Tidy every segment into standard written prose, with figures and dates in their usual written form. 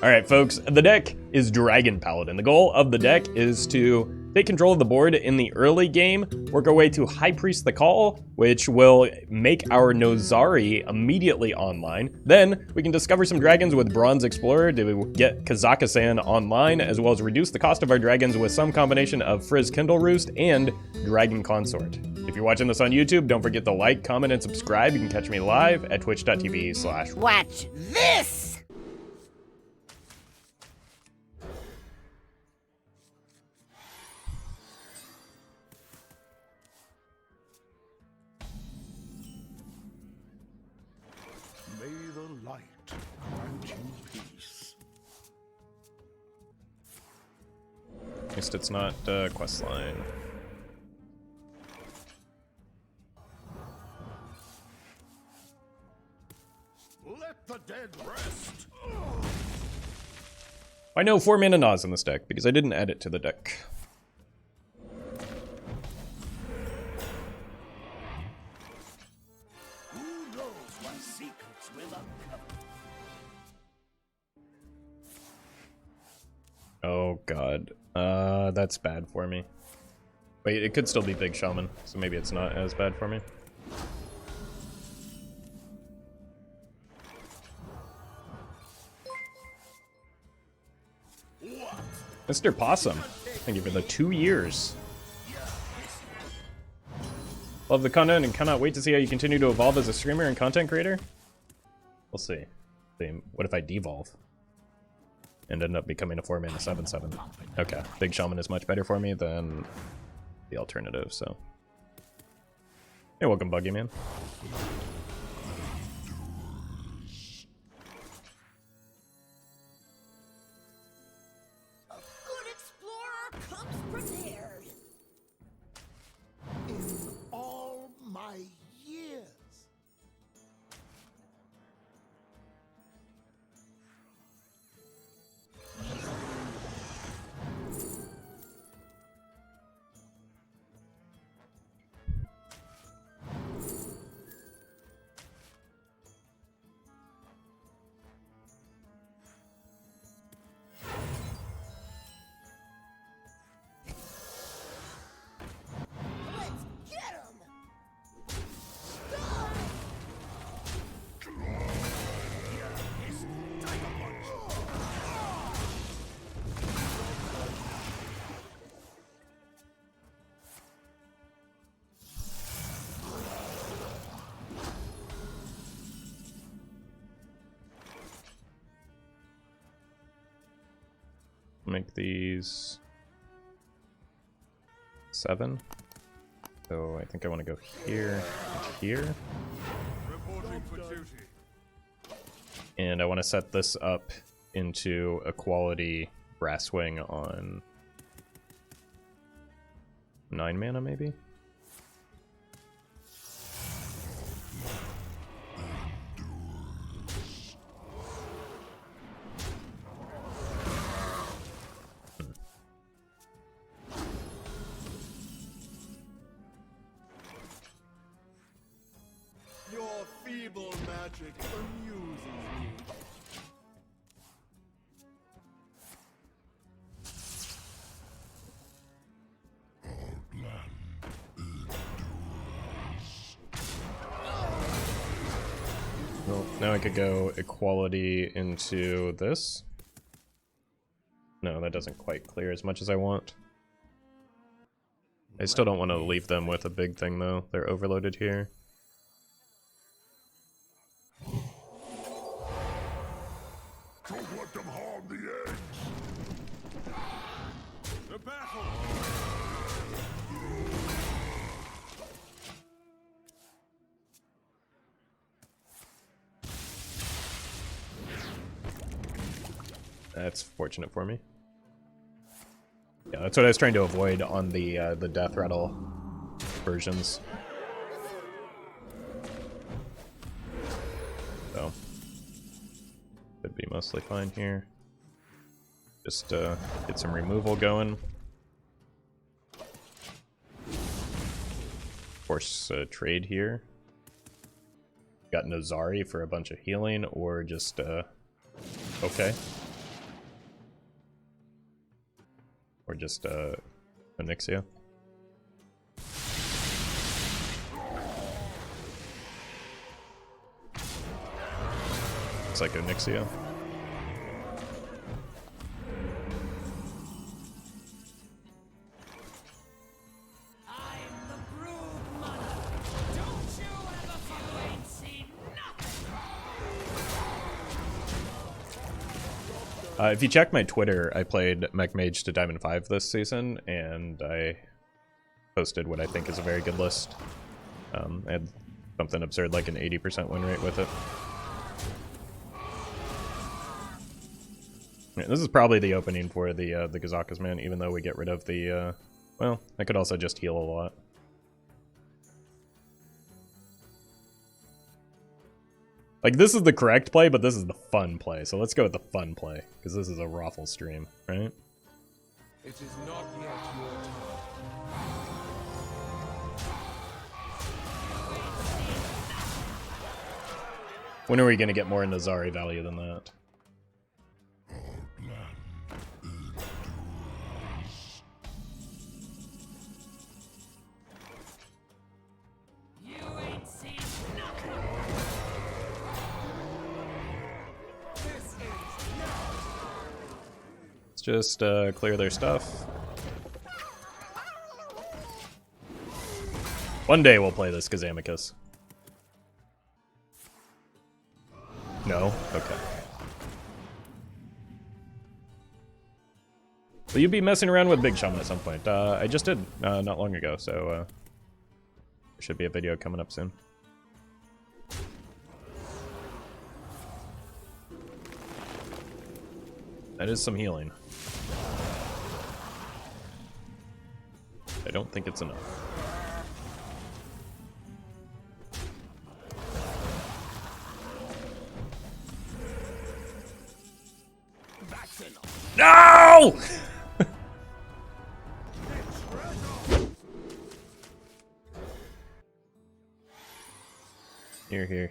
Alright folks, the deck is Dragon Paladin. The goal of the deck is to take control of the board in the early game, work our way to High Priest the Call, which will make our Nozari immediately online. Then we can discover some dragons with Bronze Explorer to get Kazakusan online, as well as reduce the cost of our dragons with some combination of Frizz Kindleroost and Dragon Consort. If you're watching this on YouTube, don't forget to like, comment, and subscribe. You can catch me live at twitch.tv/. Watch this! May the light grant you peace. At least it's not questline. Let the dead rest. I know 4 mana Nas in this deck because I didn't add it to the deck. Who knows what secrets will uncover? Oh god. That's bad for me. Wait, it could still be Big Shaman, so maybe it's not as bad for me. Mr. Possum, thank you for the 2 years. Love the content and cannot wait to see how you continue to evolve as a streamer and content creator. We'll see. What if I devolve and end up becoming a 4-mana 7/7? Okay, Big Shaman is much better for me than the alternative, so. Hey, welcome, Buggy Man. Prepared. In all my years. Make these 7. So I think I want to go here and here. Reporting for duty. And I want to set this up into a quality Brasswing on 9 mana maybe? Your feeble magic amuses me. Well, now I could go equality into this. No, that doesn't quite clear as much as I want. I still don't want to leave them with a big thing though. They're overloaded here. Don't let them harm the eggs. The battle. That's fortunate for me. Yeah, that's what I was trying to avoid on the Death Rattle versions. So could be mostly fine here. Just get some removal going. Force trade here. Got Nozari for a bunch of healing, or just okay. Or just Onyxia. Looks like Onyxia. If you check my Twitter, I played Mech Mage to Diamond 5 this season, and I posted what I think is a very good list. I had something absurd like an 80% win rate with it. Yeah, this is probably the opening for the Kazakusan, even though we get rid of the, well, I could also just heal a lot. Like, this is the correct play, but this is the fun play. So let's go with the fun play, because this is a Roffle stream, right? It is not yet your time. When are we going to get more Nazari value than that? Just clear their stuff. One day we'll play this Kazakusan. No? Okay. Will you be messing around with Big Shaman at some point? I just did not long ago, so there should be a video coming up soon. That is some healing. I don't think it's enough. No!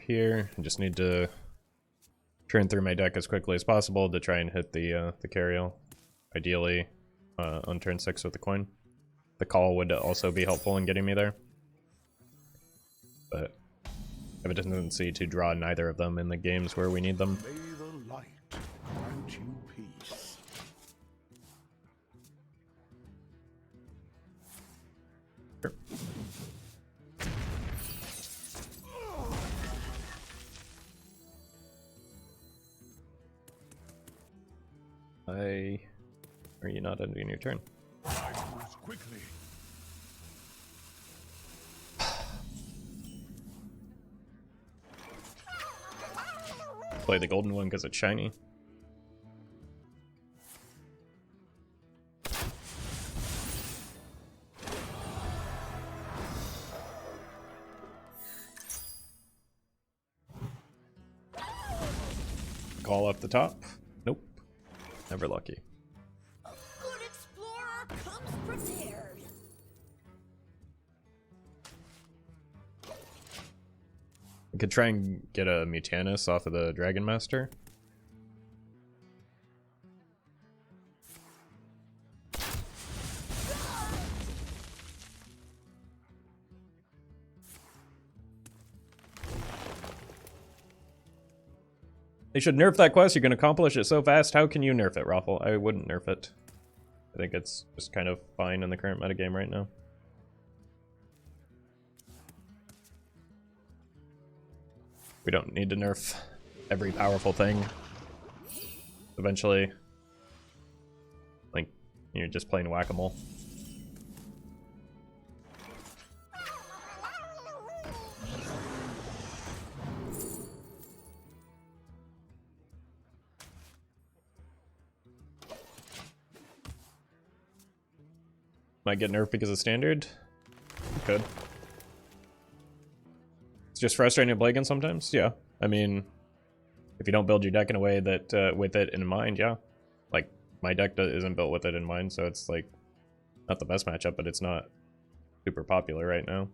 Here. I just need to turn through my deck as quickly as possible to try and hit the Cariel. Ideally, on turn 6 with the coin. The call would also be helpful in getting me there. But I have a tendency to draw neither of them in the games where we need them. May the light grant you peace. Sure. Are you not ending your turn? Quickly. Play the golden one because it's shiny. Call up the top. Nope. Never lucky. A good explorer comes prepared. I could try and get a Mutanus off of the Dragon Master. They should nerf that quest. You can accomplish it so fast. How can you nerf it, Roffle? I wouldn't nerf it. I think it's just kind of fine in the current metagame right now. We don't need to nerf every powerful thing. Eventually, like, you're just playing whack-a-mole. Might get nerfed because of standard. Could. It's just frustrating to play against sometimes. Yeah, I mean, if you don't build your deck in a way that with it in mind, yeah. Like my deck isn't built with it in mind, so it's like not the best matchup, but it's not super popular right now.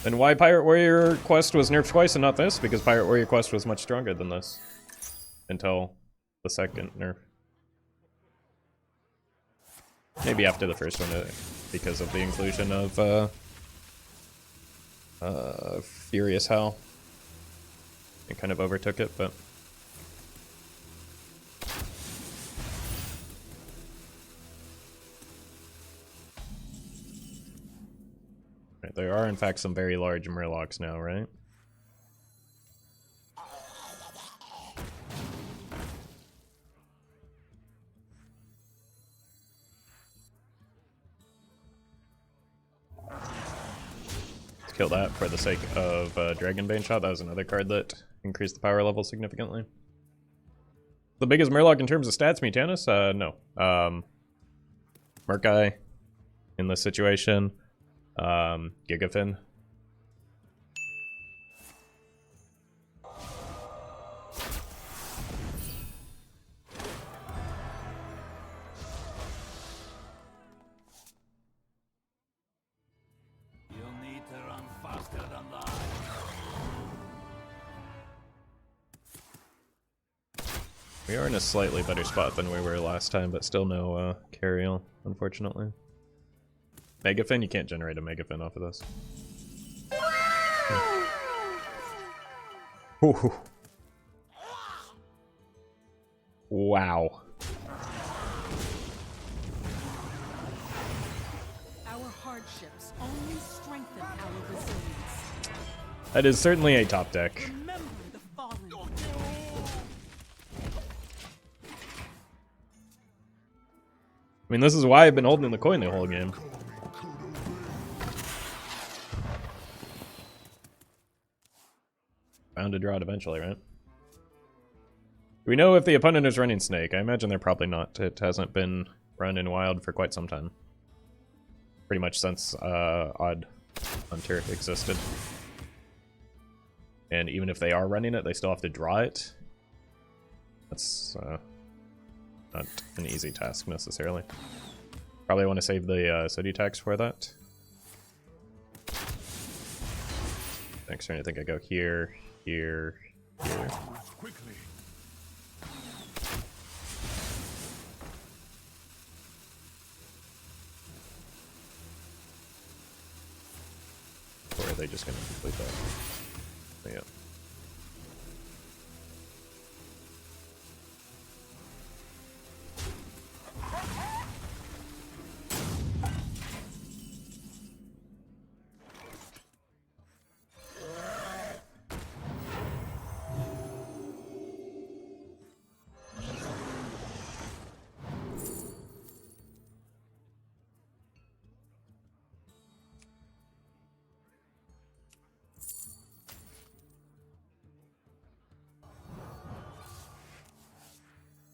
And why Pirate Warrior Quest was nerfed twice and not this? Because Pirate Warrior Quest was much stronger than this until the second nerf. Maybe after the first one, because of the inclusion of Furious Hell. It kind of overtook it, but... Right, there are in fact some very large Murlocs now, right? Kill that for the sake of Dragon Bane Shot. That was another card that increased the power level significantly. The biggest Murloc in terms of stats, Mutanus? No. Murkai in this situation. Gigafin. We are in a slightly better spot than we were last time, but still no Cariel, unfortunately. Megafin? You can't generate a Megafin off of this. Ooh. Wow. Our hardships only strengthen our resilience. That is certainly a top deck. Remember the fallen. I mean, this is why I've been holding the coin the whole game. Bound to draw it eventually, right? Do we know if the opponent is running Snake? I imagine they're probably not. It hasn't been run in Wild for quite some time. Pretty much since Odd Hunter existed. And even if they are running it, they still have to draw it. That's not an easy task necessarily. Probably want to save the city tax for that. Next turn I think I go here, here, here. Or are they just going to complete that? Yeah.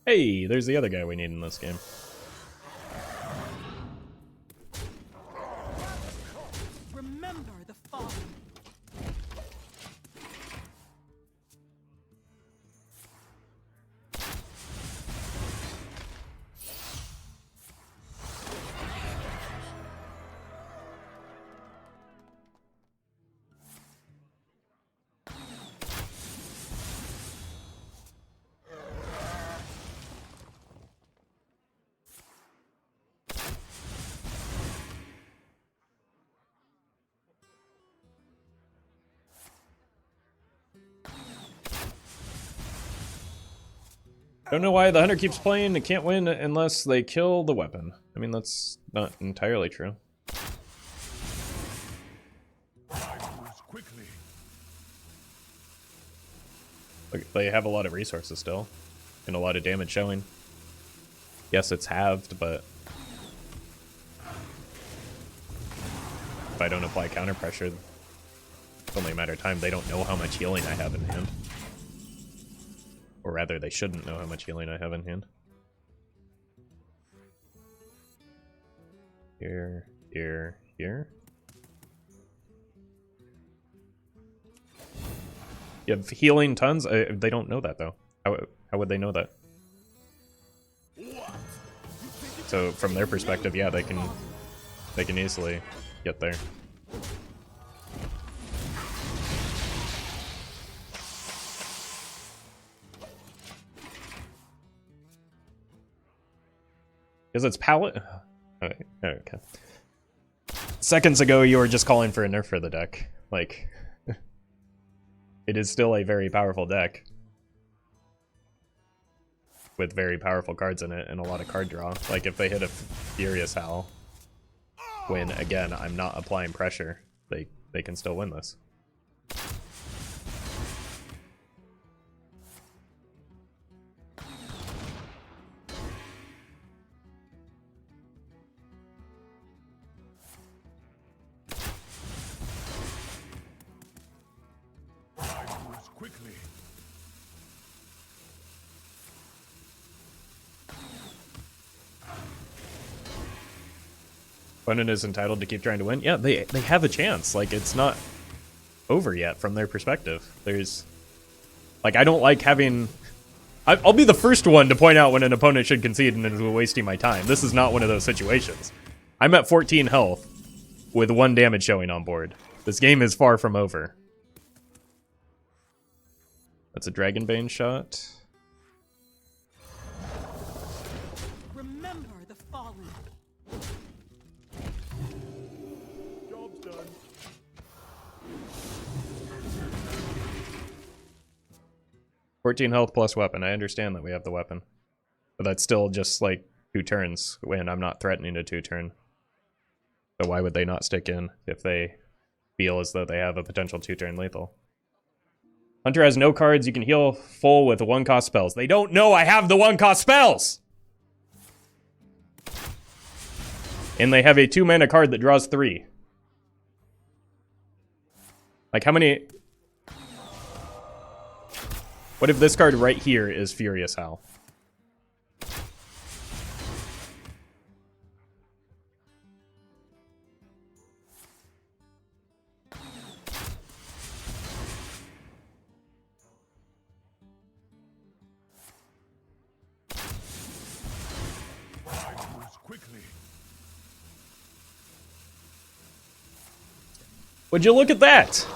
Hey, there's the other guy we need in this game. Remember the fallen. Don't know why the hunter keeps playing and can't win unless they kill the weapon. I mean, that's not entirely true. Look, they have a lot of resources still, and a lot of damage showing. Yes, it's halved, but if I don't apply counter pressure, it's only a matter of time. They don't know how much healing I have in hand. Or rather, they shouldn't know how much healing I have in hand. Here, here, here. You have healing tons? They don't know that, though. How would they know that? So, from their perspective, yeah, they can easily get there. Because it's Paladin. Okay. Seconds ago, you were just calling for a nerf for the deck. Like, it is still a very powerful deck. With very powerful cards in it and a lot of card draw. Like, if they hit a Furious Howl, when, again, I'm not applying pressure, they can still win this. Quickly. Opponent is entitled to keep trying to win. Yeah, they have a chance. Like, it's not over yet from their perspective. There's, like, I don't like having... I'll be the first one to point out when an opponent should concede and is wasting my time. This is not one of those situations. I'm at 14 health with 1 damage showing on board. This game is far from over. That's a Dragonbane shot. Remember the fallen. Job's done. $14 health plus weapon. I understand that we have the weapon. But that's still just like 2 turns when I'm not threatening a 2-turn. So why would they not stick in if they feel as though they have a potential 2-turn lethal? Hunter has no cards. You can heal full with 1-cost spells. They don't know I have the 1-cost spells! And they have a 2-mana card that draws 3. Like, how many... What if this card right here is Furious Howl? Quickly. Would you look at that?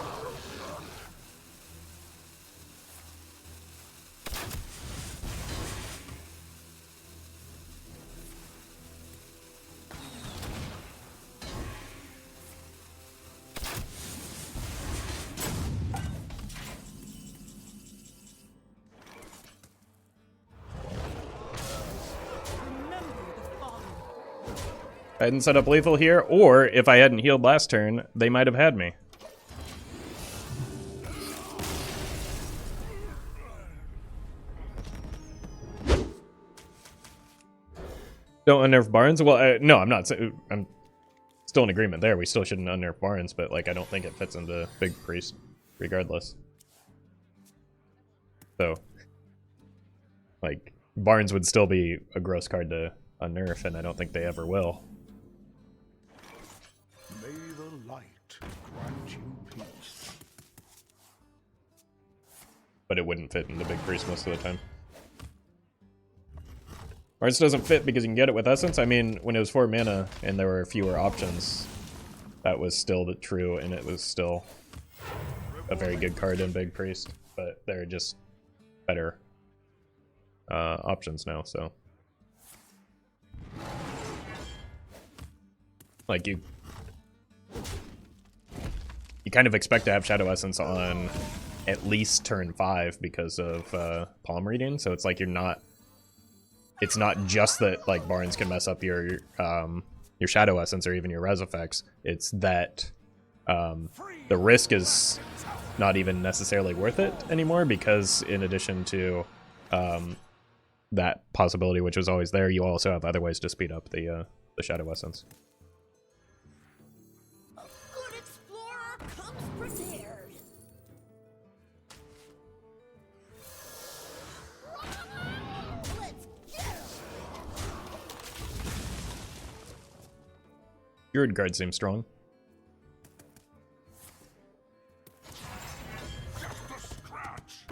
I hadn't set up lethal here, or if I hadn't healed last turn, they might have had me. Don't unnerf Barnes? Well, no, I'm not. I'm still in agreement there. We still shouldn't unnerf Barnes, but like I don't think it fits into Big Priest, regardless. So, like, Barnes would still be a gross card to unnerf, and I don't think they ever will. May the light grant you peace. But it wouldn't fit into Big Priest most of the time. Barnes doesn't fit because you can get it with Essence. I mean, when it was 4 mana and there were fewer options, that was still true, and it was still a very good card in Big Priest. But there are just better options now, so. Like, you kind of expect to have Shadow Essence on at least turn 5 because of palm reading, so it's like you're not... It's not just that like Barnes can mess up your Shadow Essence or even your res effects. It's that the risk is not even necessarily worth it anymore, because in addition to that possibility, which was always there, you also have other ways to speed up the Shadow Essence. A good explorer comes prepared. Let's get him. Druid card seems strong. Just a scratch.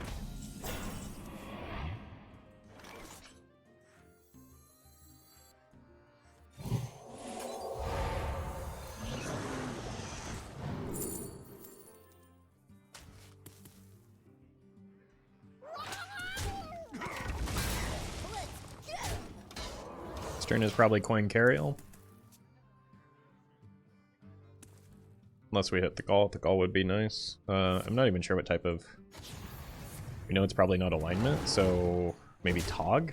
turn is probably coin Cariel. Unless we hit the call. The call would be nice. I'm not even sure what type of... We know it's probably not alignment, so maybe Tog?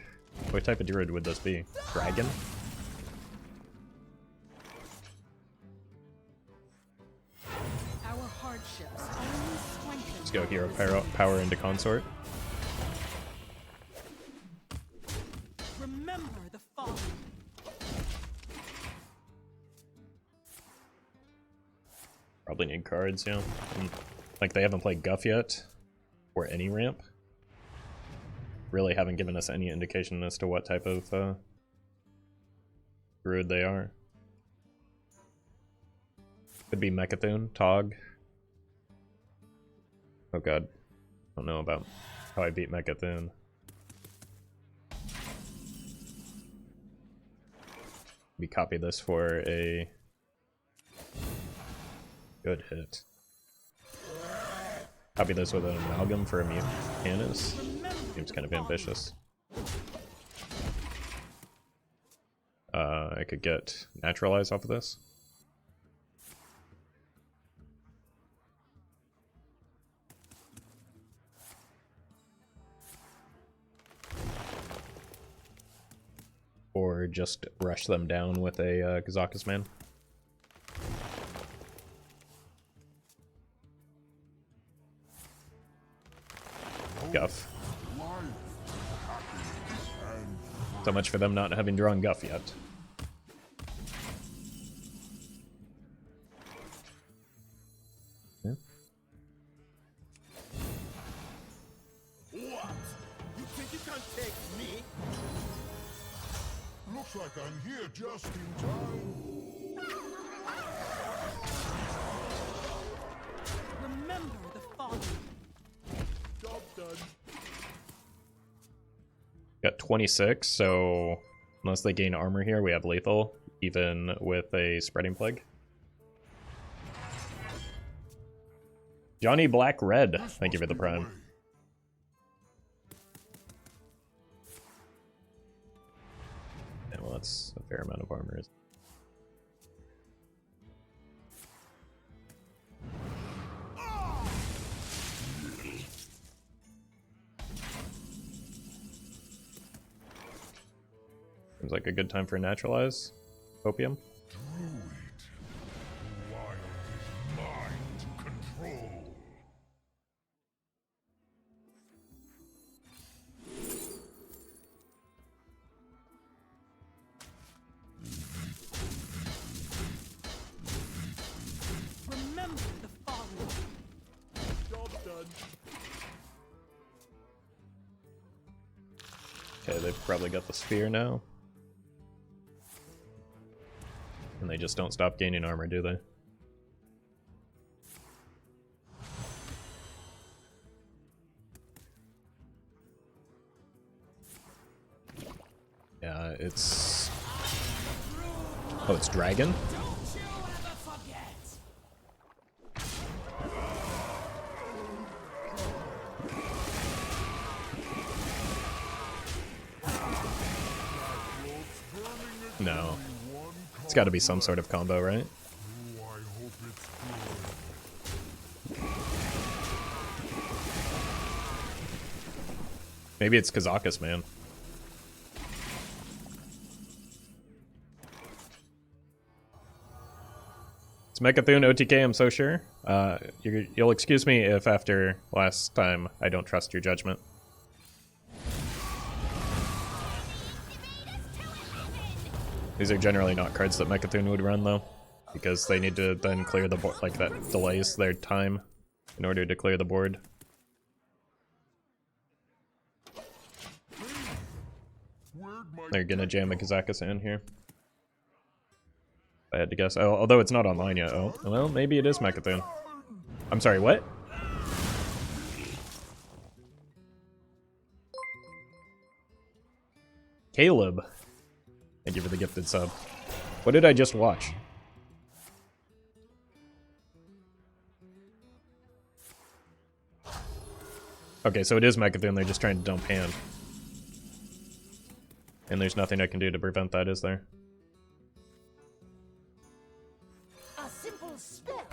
What type of druid would this be? Dragon? Our hardships only strengthen. Let's go hero power into Consort. Remember the fallen. Probably need cards, yeah. Like, they haven't played Guff yet, or any ramp. Really haven't given us any indication as to what type of druid they are. Could be Mecha'thun, Tog. Oh god. I don't know about how I beat Mecha'thun. We copy this for a good hit. Copy this with an Amalgam for a Canis. Seems kind of ambitious. I could get Naturalize off of this. Or just rush them down with a Kazakusan. Guff. So much for them not having drawn Guff yet. Yeah. What? You think you can take me? Looks like I'm here just in time. Remember the fallen. Job done. Got 26, so unless they gain armor here, we have lethal, even with a spreading plague. Johnny Black Red, thank you for the prime. Yeah, well, that's a fair amount of armor. Seems like a good time for Naturalize. Opium. Druid. The wild is mine to control. Remember the fallen. Job done. Okay, they've probably got the sphere now. And they just don't stop gaining armor, do they? Yeah, it's... Oh, it's Dragon? Don't you ever forget! No. It's got to be some sort of combo, right? Oh, I hope it's good. Maybe it's Kazakusan, man. It's Mecha'thun OTK, I'm so sure. You'll excuse me if after last time I don't trust your judgment. These are generally not cards that Mecha'thun would run, though, because they need to then clear the board, like that delays their time in order to clear the board. They're gonna jam a Kazakusan here. I had to guess. Oh, although it's not online yet. Oh, well, maybe it is Mecha'thun. I'm sorry, what? Caleb. Thank you for the gifted sub. What did I just watch? Okay, so it is Mecha'thun, they're just trying to dump hand. And there's nothing I can do to prevent that, is there? A simple spell.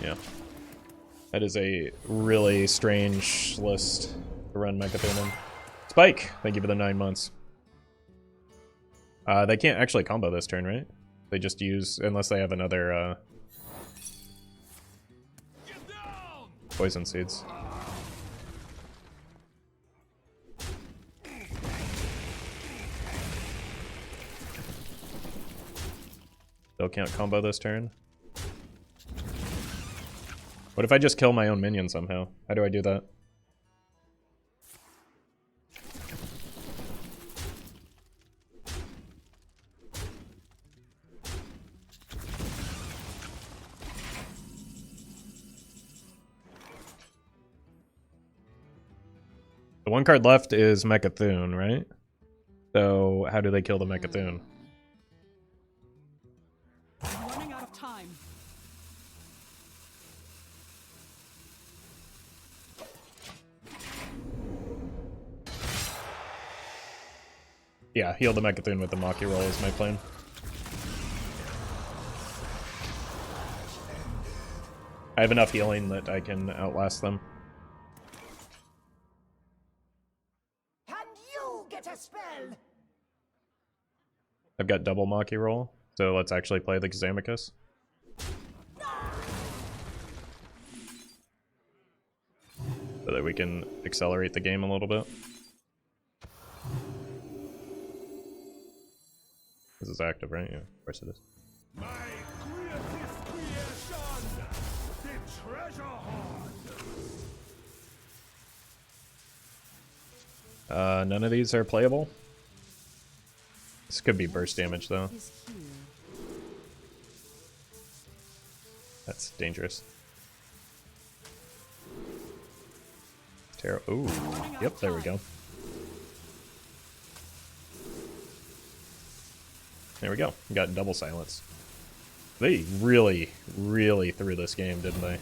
Yeah. That is a really strange list to run Mechathon in. Spike! Thank you for the 9 months. They can't actually combo this turn, right? They just use, unless they have another poison seeds. Still can't combo this turn. What if I just kill my own minion somehow? How do I do that? The one card left is Mechathon, right? So how do they kill the Mechathon? I'm running out of time. Yeah, heal the Mechathon with the Maki roll is my plan. I have enough healing that I can outlast them. And you get a spell. I've got double Maki roll, so let's actually play the Kazakusan. So that we can accelerate the game a little bit. This is active, right? Yeah, of course it is. My greatest creation, the treasure hoard. None of these are playable. This could be burst damage, though. Is here. That's dangerous. Ooh. Yep, there we go. There we go. We got double silence. They really, really threw this game, didn't they?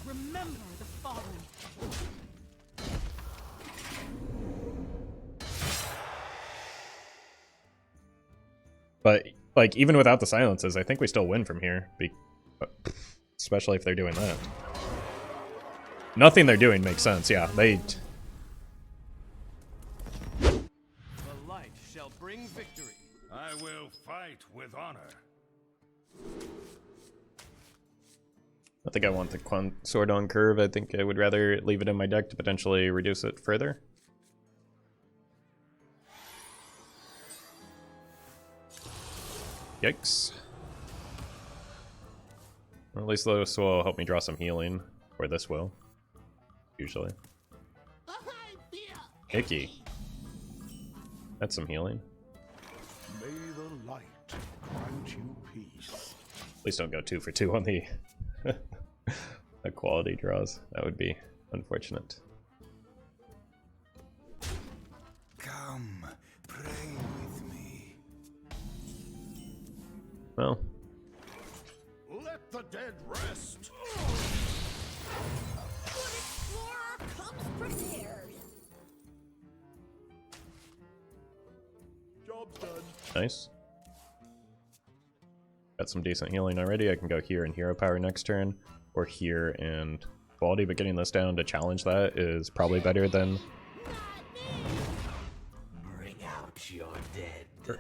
Remember the fallen. But, like, even without the silences, I think we still win from here. Especially if they're doing that. Nothing they're doing makes sense, yeah. They... The light shall bring victory. I will fight with honor. I think I want the Consort on curve. I think I would rather leave it in my deck to potentially reduce it further. Yikes. Or at least this will help me draw some healing. Or this will. Usually. Icky. That's some healing. May the light grant you peace. Please don't go 2 for 2 on the the quality draws. That would be unfortunate. Come, pray with me. Well. Let the dead rest. Good explorer comes prepared. Job's done. Nice. Got some decent healing already. I can go here and hero power next turn, or here and quality, but getting this down to challenge that is probably better than... Bring out your dead. Sure.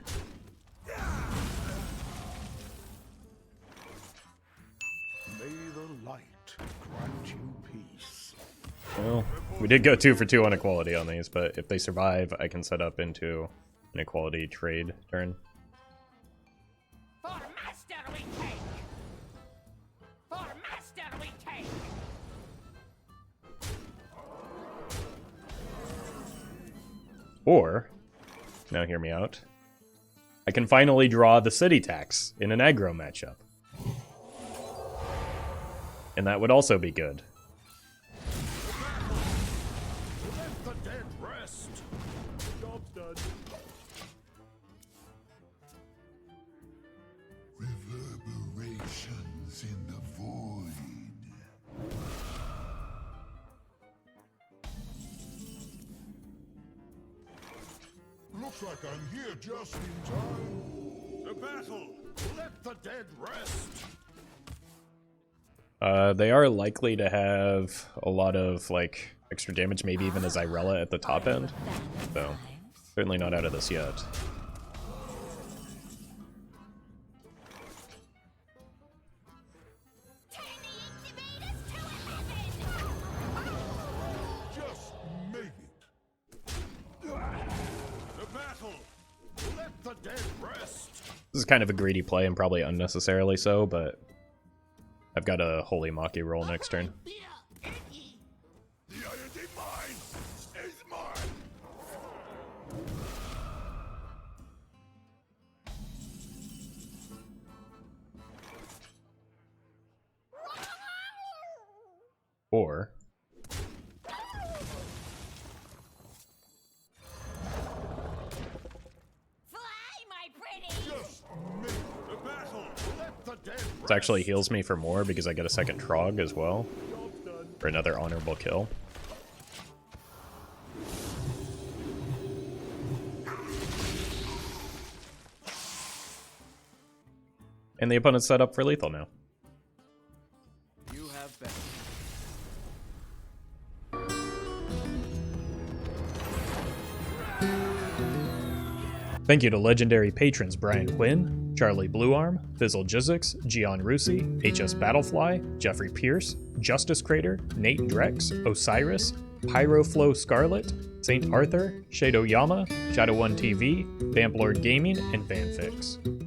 May the light grant you peace. Well, we did go 2 for 2 on equality on these, but if they survive, I can set up into an equality trade turn. For master we take. For master we take. Or, now hear me out, I can finally draw the city tax in an aggro matchup. And that would also be good. Let the dead rest. Job's done. Reverberations in the void. Looks like I'm here just in time. To battle! Let the dead rest! They are likely to have a lot of, like, extra damage, maybe even a Zyrella at the top end. So, certainly not out of this yet. Just make it. To battle! Let the dead rest! This is kind of a greedy play and probably unnecessarily so, but I've got a Holy Maki roll next turn. The deity mine is mine. Or Just make it. To battle! Let the dead rest! this actually heals me for more because I get a second Trog as well Job's done. for another honorable kill. And the opponent's set up for lethal now. You have been. Thank you to legendary patrons Brian Quinn, Charlie Bluearm, Fizzle Jizzix, Gian Rusi, HS Battlefly, Jeffrey Pierce, Justice Crater, Nate Drex, Osiris, Pyroflow Scarlet, Saint Arthur, Shado Yama, Shadow1 TV, Vamplord Gaming, and Vanfix.